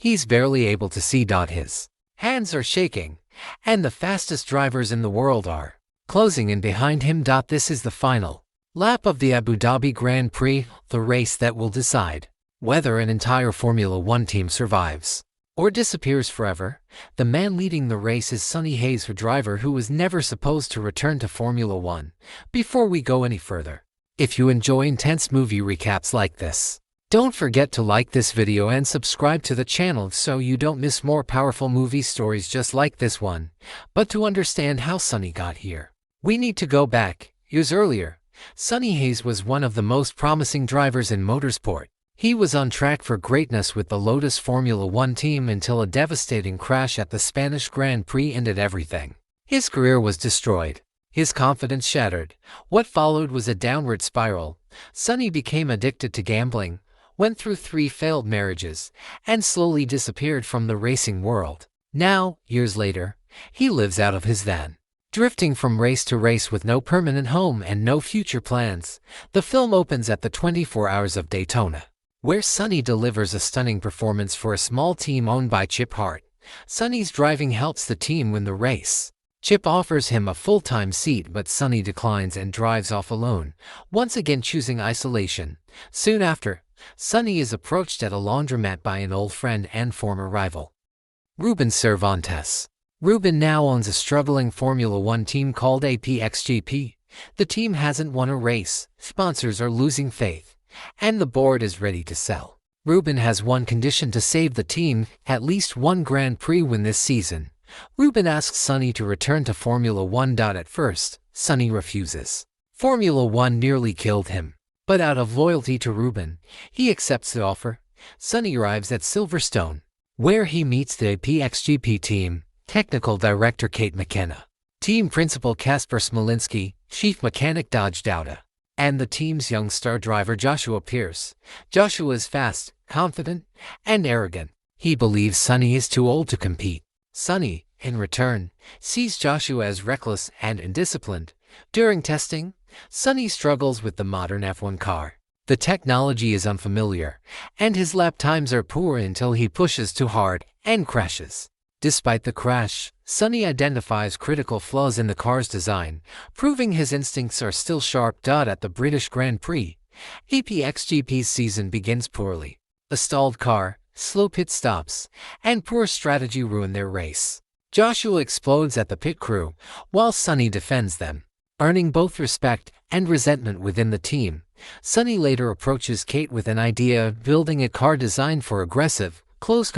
He's barely able to see. His hands are shaking, and the fastest drivers in the world are closing in behind him. This is the final lap of the Abu Dhabi Grand Prix, the race that will decide whether an entire Formula One team survives or disappears forever. The man leading the race is Sonny Hayes, a driver who was never supposed to return to Formula One. Before we go any further, if you enjoy intense movie recaps like this, don't forget to like this video and subscribe to the channel so you don't miss more powerful movie stories just like this one. But to understand how Sonny got here, we need to go back years earlier. Sonny Hayes was one of the most promising drivers in motorsport. He was on track for greatness with the Lotus Formula One team until a devastating crash at the Spanish Grand Prix ended everything. His career was destroyed, his confidence shattered. What followed was a downward spiral. Sonny became addicted to gambling, went through 3 failed marriages, and slowly disappeared from the racing world. Now, years later, he lives out of his van, drifting from race to race with no permanent home and no future plans. The film opens at the 24 Hours of Daytona, where Sonny delivers a stunning performance for a small team owned by Chip Hart. Sonny's driving helps the team win the race. Chip offers him a full-time seat, but Sonny declines and drives off alone, once again choosing isolation. Soon after, Sonny is approached at a laundromat by an old friend and former rival, Ruben Cervantes. Ruben now owns a struggling Formula One team called APXGP. The team hasn't won a race, sponsors are losing faith, and the board is ready to sell. Ruben has one condition to save the team: at least one Grand Prix win this season. Ruben asks Sonny to return to Formula One. At first, Sonny refuses. Formula One nearly killed him, but out of loyalty to Ruben, he accepts the offer. Sonny arrives at Silverstone, where he meets the APXGP team, technical director Kate McKenna, team principal Kasper Smolinski, chief mechanic Dodge Dauda, and the team's young star driver Joshua Pierce. Joshua is fast, confident, and arrogant. He believes Sonny is too old to compete. Sonny, in return, sees Joshua as reckless and indisciplined. During testing, Sonny struggles with the modern F1 car. The technology is unfamiliar, and his lap times are poor until he pushes too hard and crashes. Despite the crash, Sonny identifies critical flaws in the car's design, proving his instincts are still sharp. At the British Grand Prix, APXGP's season begins poorly. A stalled car, slow pit stops, and poor strategy ruin their race. Joshua explodes at the pit crew, while Sonny defends them, earning both respect and resentment within the team. Sonny later approaches Kate with an idea of building a car designed for aggressive, close